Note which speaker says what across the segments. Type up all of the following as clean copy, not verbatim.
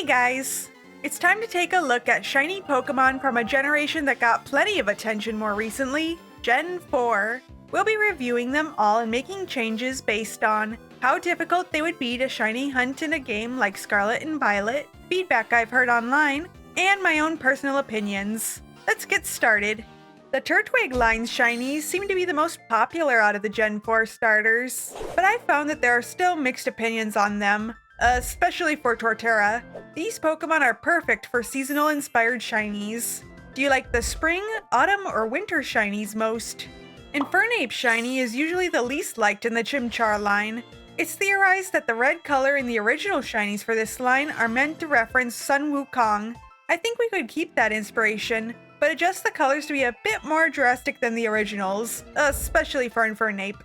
Speaker 1: Hey guys! It's time to take a look at shiny Pokemon from a generation that got plenty of attention more recently, Gen 4. We'll be reviewing them all and making changes based on how difficult they would be to shiny hunt in a game like Scarlet and Violet, feedback I've heard online, and my own personal opinions. Let's get started. The Turtwig line's shinies seem to be the most popular out of the Gen 4 starters, but I found that there are still mixed opinions on them, especially for Torterra. These Pokemon are perfect for seasonal inspired shinies. Do you like the spring, autumn, or winter shinies most? Infernape shiny is usually the least liked in the Chimchar line. It's theorized that the red color in the original shinies for this line are meant to reference Sun Wukong. I think we could keep that inspiration, but adjust the colors to be a bit more drastic than the originals, especially for Infernape.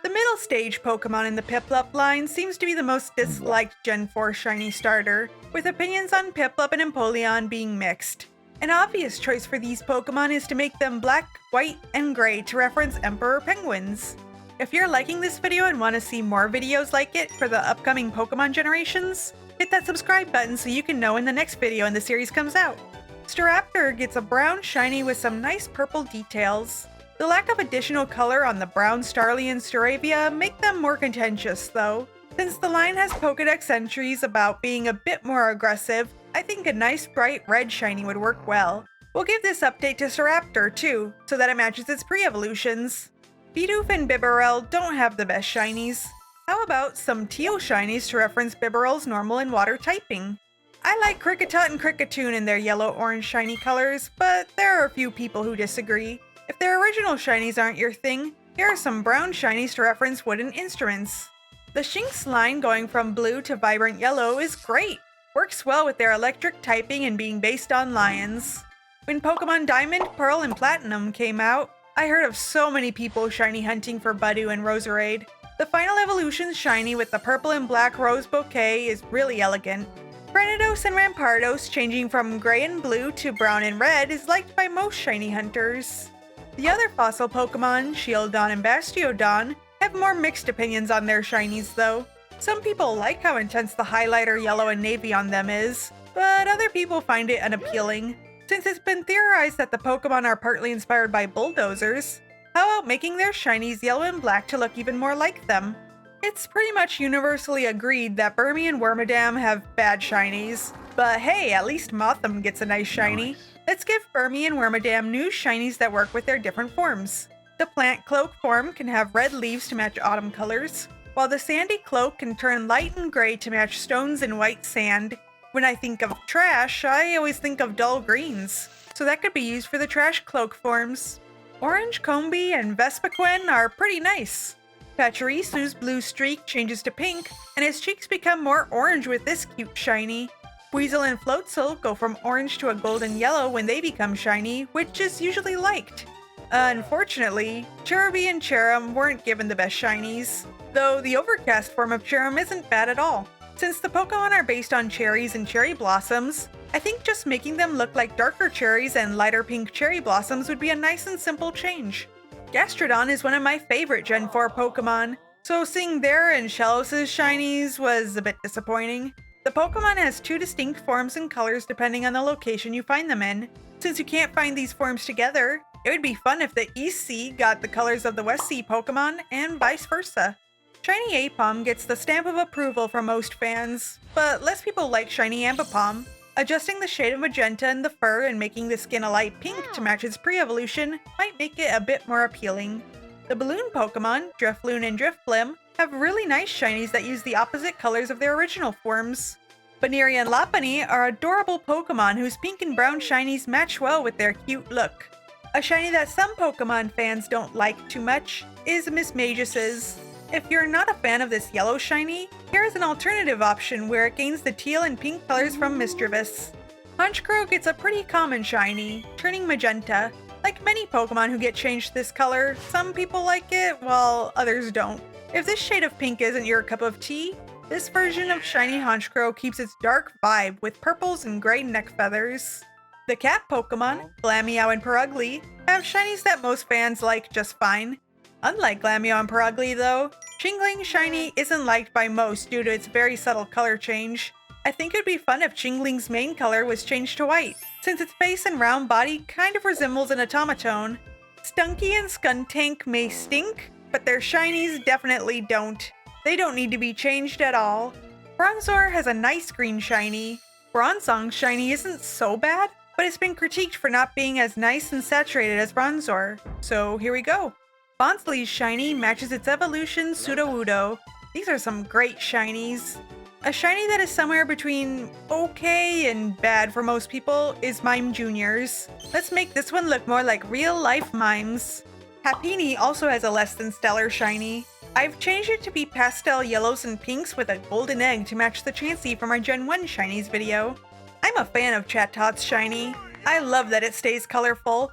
Speaker 1: The middle stage Pokemon in the Piplup line seems to be the most disliked Gen 4 shiny starter, with opinions on Piplup and Empoleon being mixed. An obvious choice for these Pokemon is to make them black, white, and gray to reference Emperor Penguins. If you're liking this video and want to see more videos like it for the upcoming Pokemon generations, hit that subscribe button so you can know when the next video in the series comes out. Staraptor gets a brown shiny with some nice purple details. The lack of additional color on the brown Starly and Staravia make them more contentious though. Since the line has Pokedex entries about being a bit more aggressive, I think a nice bright red shiny would work well. We'll give this update to Staraptor too, so that it matches its pre-evolutions. Bidoof and Bibarel don't have the best shinies. How about some teal shinies to reference Bibarel's normal and water typing? I like Kricketot and Kricketune in their yellow-orange shiny colors, but there are a few people who disagree. If their original shinies aren't your thing, here are some brown shinies to reference wooden instruments. The Shinx line going from blue to vibrant yellow is great. Works well with their electric typing and being based on lions. When Pokemon Diamond, Pearl, and Platinum came out, I heard of so many people shiny hunting for Budew and Roserade. The final evolution's shiny with the purple and black rose bouquet is really elegant. Granados and Rampardos changing from gray and blue to brown and red is liked by most shiny hunters. The other fossil Pokemon, Shieldon and Bastiodon, have more mixed opinions on their shinies though. Some people like how intense the highlighter yellow and navy on them is, but other people find it unappealing. Since it's been theorized that the Pokemon are partly inspired by bulldozers, how about making their shinies yellow and black to look even more like them? It's pretty much universally agreed that Burmy and Wormadam have bad shinies, but hey, at least Mothim gets a nice shiny.
Speaker 2: Nice.
Speaker 1: Let's give Burmy and Wormadam new shinies that work with their different forms. The Plant Cloak form can have red leaves to match autumn colors, while the Sandy Cloak can turn light and gray to match stones and white sand. When I think of trash, I always think of dull greens, so that could be used for the Trash Cloak forms. Orange Combee and Vespiquen are pretty nice. Pachyrisu's blue streak changes to pink, and his cheeks become more orange with this cute shiny. Weasel and Floatzel go from orange to a golden yellow when they become shiny, which is usually liked. Unfortunately, Cherubi and Cherum weren't given the best shinies, though the Overcast form of Cherum isn't bad at all. Since the Pokemon are based on cherries and cherry blossoms, I think just making them look like darker cherries and lighter pink cherry blossoms would be a nice and simple change. Gastrodon is one of my favorite Gen 4 Pokemon, so seeing their and Shellos' shinies was a bit disappointing. The Pokemon has two distinct forms and colors depending on the location you find them in. Since you can't find these forms together, it would be fun if the East Sea got the colors of the West Sea Pokemon and vice versa. Shiny Apom gets the stamp of approval from most fans, but less people like Shiny Ambipom. Adjusting the shade of magenta in the fur and making the skin a light pink to match its pre-evolution might make it a bit more appealing. The balloon Pokemon, Drifloon and Drifblim, have really nice shinies that use the opposite colors of their original forms. Baneri and Lopunny are adorable Pokemon whose pink and brown shinies match well with their cute look. A shiny that some Pokemon fans don't like too much is Mismagius's. If you're not a fan of this yellow shiny, here's an alternative option where it gains the teal and pink colors from Misdreavus. Honchkrow gets a pretty common shiny, turning magenta. Like many Pokemon who get changed this color, some people like it while others don't. If this shade of pink isn't your cup of tea, this version of shiny Honchkrow keeps its dark vibe with purples and gray neck feathers. The cat Pokemon, Glameow and Purugly, have shinies that most fans like just fine. Unlike Glameow and Purugly though, Chingling shiny isn't liked by most due to its very subtle color change. I think it would be fun if Chingling's main color was changed to white, since its face and round body kind of resembles an automaton. Stunky and Skuntank may stink, but their shinies definitely don't. They don't need to be changed at all. Bronzor has a nice green shiny. Bronzong's shiny isn't so bad, but it's been critiqued for not being as nice and saturated as Bronzor, so here we go. Bonsly's shiny matches its evolution Sudowoodo. These are some great shinies. A shiny that is somewhere between okay and bad for most people is Mime Jr.'s. Let's make this one look more like real-life mimes. Happiny also has a less than stellar shiny. I've changed it to be pastel yellows and pinks with a golden egg to match the Chansey from our Gen 1 shinies video. I'm a fan of Chatot shiny. I love that it stays colorful.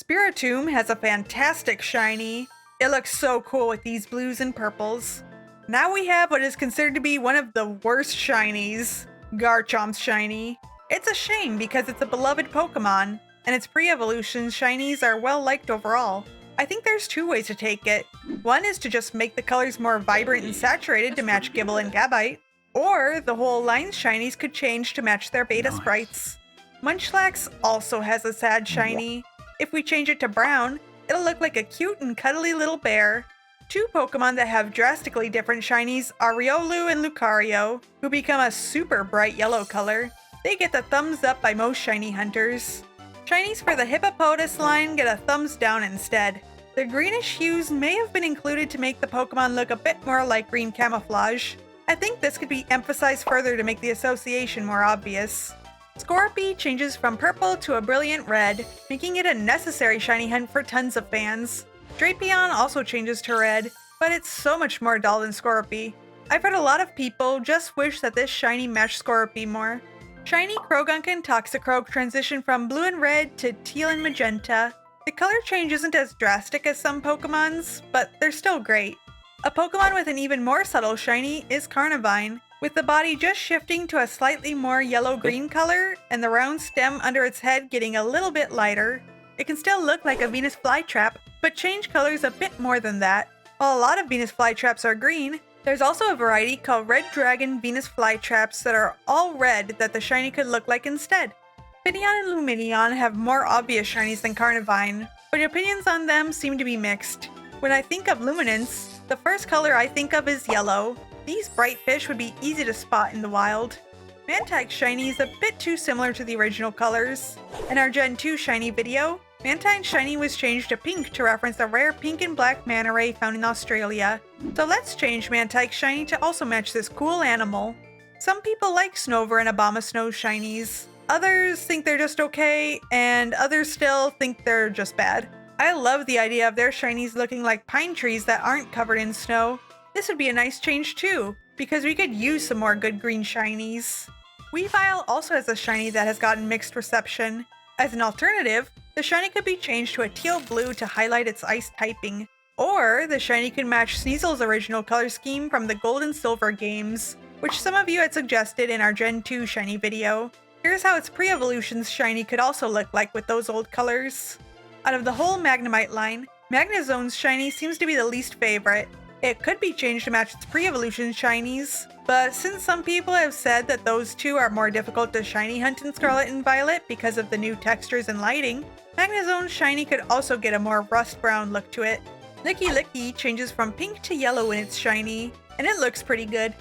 Speaker 1: Spiritomb has a fantastic shiny. It looks so cool with these blues and purples. Now we have what is considered to be one of the worst shinies, Garchomp's shiny. It's a shame because it's a beloved Pokemon, and its pre-evolution shinies are well liked overall. I think there's two ways to take it. One is to just make the colors more vibrant and saturated to match Gible and Gabite, or the whole line's shinies could change to match their beta sprites. Munchlax also has a sad shiny. If we change it to brown, it'll look like a cute and cuddly little bear. Two Pokemon that have drastically different shinies are Riolu and Lucario, who become a super bright yellow color. They get the thumbs up by most shiny hunters. Shinies for the Hippopotas line get a thumbs down instead. The greenish hues may have been included to make the Pokemon look a bit more like green camouflage. I think this could be emphasized further to make the association more obvious. Scorpy changes from purple to a brilliant red, making it a necessary shiny hunt for tons of fans. Drapion also changes to red, but it's so much more dull than Scorpy. I've heard a lot of people just wish that this shiny matched Scorpy more. Shiny Croagunk and Toxicroak transition from blue and red to teal and magenta. The color change isn't as drastic as some Pokemons, but they're still great. A Pokemon with an even more subtle shiny is Carnivine, with the body just shifting to a slightly more yellow-green color and the round stem under its head getting a little bit lighter. It can still look like a Venus flytrap, but change colors a bit more than that. While a lot of Venus flytraps are green, there's also a variety called Red Dragon Venus flytraps that are all red that the shiny could look like instead. Finneon and Lumineon have more obvious shinies than Carnivine, but opinions on them seem to be mixed. When I think of Luminance, the first color I think of is yellow. These bright fish would be easy to spot in the wild. Mantique's shiny is a bit too similar to the original colors. In our Gen 2 shiny video, Mantique's shiny was changed to pink to reference a rare pink and black manta ray found in Australia. So let's change Mantique's shiny to also match this cool animal. Some people like Snover and Abomasnow shinies. Others think they're just okay, and others still think they're just bad. I love the idea of their shinies looking like pine trees that aren't covered in snow. This would be a nice change too, because we could use some more good green shinies. Weavile also has a shiny that has gotten mixed reception. As an alternative, the shiny could be changed to a teal blue to highlight its ice typing. Or the shiny could match Sneasel's original color scheme from the Gold and Silver games, which some of you had suggested in our Gen 2 shiny video. Here's how its pre-evolution's shiny could also look like with those old colors. Out of the whole Magnemite line, Magnezone's shiny seems to be the least favorite. It could be changed to match its pre-evolution shinies, but since some people have said that those two are more difficult to shiny hunt in Scarlet and Violet because of the new textures and lighting, Magnezone's shiny could also get a more rust brown look to it. Licky Licky changes from pink to yellow in its shiny, and it looks pretty good.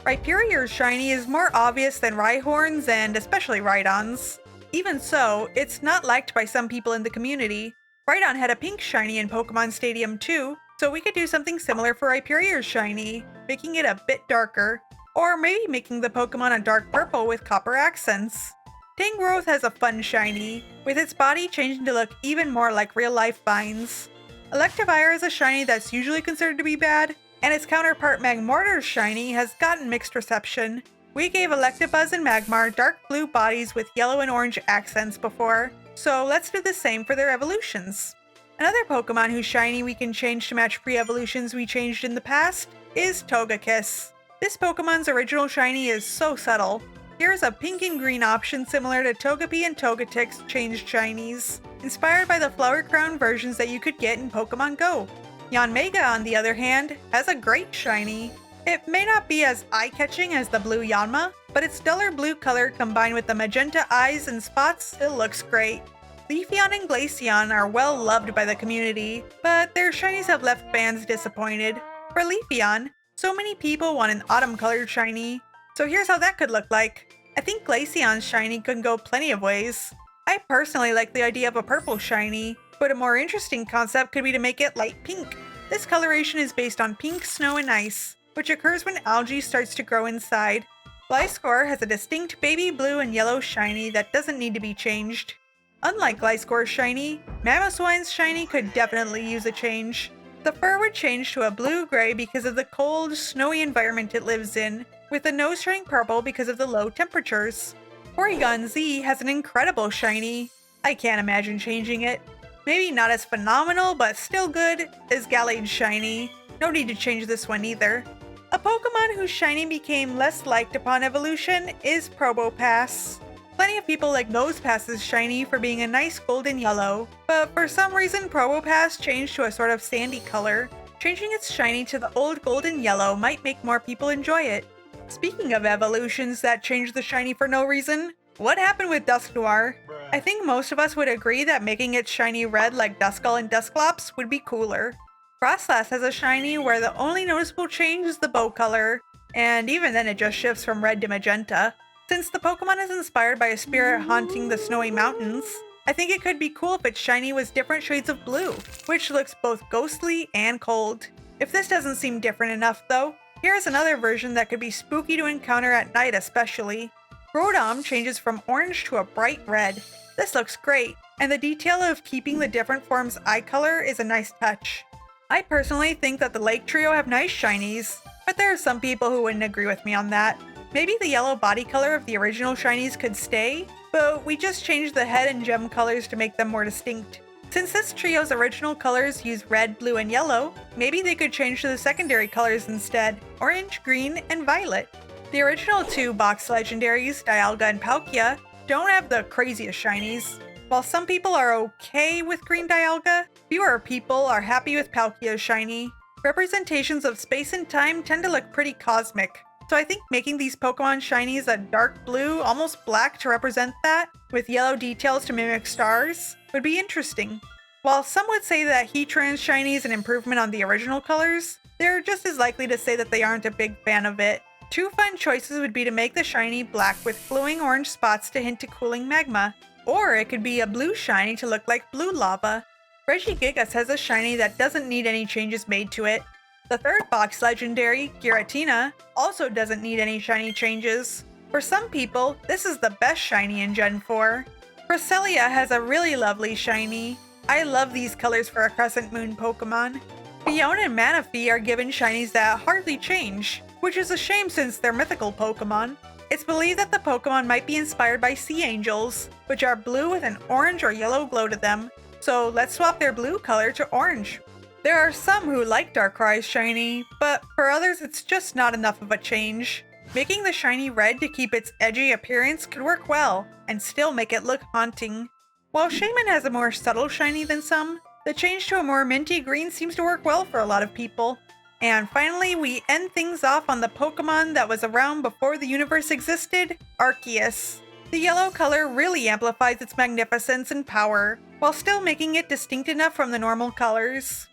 Speaker 1: Rhyperior's shiny is more obvious than Rhyhorn's and especially Rhydon's. Even so, it's not liked by some people in the community. Rhydon had a pink shiny in Pokemon Stadium 2, so we could do something similar for Rhyperior's shiny, making it a bit darker, or maybe making the Pokemon a dark purple with copper accents. Tangrowth has a fun shiny, with its body changing to look even more like real-life vines. Electivire is a shiny that's usually considered to be bad, and its counterpart Magmortar's shiny has gotten mixed reception. We gave Electabuzz and Magmar dark blue bodies with yellow and orange accents before, so let's do the same for their evolutions. Another Pokemon whose shiny we can change to match pre-evolutions we changed in the past is Togekiss. This Pokemon's original shiny is so subtle. Here's a pink and green option similar to Togepi and Togetix's changed shinies, inspired by the flower crown versions that you could get in Pokemon Go. Yanmega, on the other hand, has a great shiny. It may not be as eye-catching as the blue Yanma, but its duller blue color combined with the magenta eyes and spots, it looks great. Leafeon and Glaceon are well loved by the community, but their shinies have left fans disappointed. For Leafeon, so many people want an autumn colored shiny, so here's how that could look like. I think Glaceon's shiny could go plenty of ways. I personally like the idea of a purple shiny, but a more interesting concept could be to make it light pink. This coloration is based on pink snow and ice, which occurs when algae starts to grow inside. Gliscor has a distinct baby blue and yellow shiny that doesn't need to be changed. Unlike Gliscor's shiny, Mamoswine's shiny could definitely use a change. The fur would change to a blue-gray because of the cold, snowy environment it lives in, with the nose turning purple because of the low temperatures. Porygon Z has an incredible shiny. I can't imagine changing it. Maybe not as phenomenal, but still good, as Gallade's shiny. No need to change this one either. A Pokemon whose shiny became less liked upon evolution is Probopass. Plenty of people like Nosepass's shiny for being a nice golden yellow, but for some reason Probopass changed to a sort of sandy color. Changing its shiny to the old golden yellow might make more people enjoy it. Speaking of evolutions that changed the shiny for no reason, what happened with Dusknoir? I think most of us would agree that making its shiny red like Duskull and Dusclops would be cooler. Frostlass has a shiny where the only noticeable change is the bow color, and even then it just shifts from red to magenta. Since the Pokemon is inspired by a spirit haunting the snowy mountains, I think it could be cool if its shiny was different shades of blue, which looks both ghostly and cold. If this doesn't seem different enough though, here's another version that could be spooky to encounter at night especially. Groudon changes from orange to a bright red. This looks great, and the detail of keeping the different form's eye color is a nice touch. I personally think that the Lake Trio have nice shinies, but there are some people who wouldn't agree with me on that. Maybe the yellow body color of the original shinies could stay, but we just changed the head and gem colors to make them more distinct. Since this trio's original colors use red, blue, and yellow, maybe they could change to the secondary colors instead, orange, green, and violet. The original two box legendaries, Dialga and Palkia, don't have the craziest shinies. While some people are okay with green Dialga, fewer people are happy with Palkia's shiny. Representations of space and time tend to look pretty cosmic, so I think making these Pokemon shinies a dark blue, almost black to represent that, with yellow details to mimic stars, would be interesting. While some would say that Heatran's shiny is an improvement on the original colors, they're just as likely to say that they aren't a big fan of it. Two fun choices would be to make the shiny black with glowing orange spots to hint to cooling magma, or it could be a blue shiny to look like blue lava. Regigigas has a shiny that doesn't need any changes made to it. The third box legendary, Giratina, also doesn't need any shiny changes. For some people, this is the best shiny in Gen 4. Cresselia has a really lovely shiny. I love these colors for a Crescent Moon Pokemon. Fiona and Manaphy are given shinies that hardly change, which is a shame since they're mythical Pokemon. It's believed that the Pokemon might be inspired by sea angels, which are blue with an orange or yellow glow to them. So let's swap their blue color to orange. There are some who like Darkrai's shiny, but for others it's just not enough of a change. Making the shiny red to keep its edgy appearance could work well, and still make it look haunting. While Shaman has a more subtle shiny than some, the change to a more minty green seems to work well for a lot of people. And finally, we end things off on the Pokemon that was around before the universe existed, Arceus. The yellow color really amplifies its magnificence and power, while still making it distinct enough from the normal colors.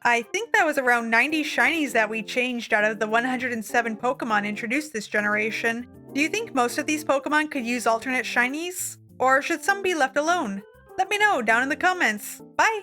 Speaker 1: I think that was around 90 shinies that we changed out of the 107 Pokemon introduced this generation. Do you think most of these Pokemon could use alternate shinies? Or should some be left alone? Let me know down in the comments. Bye!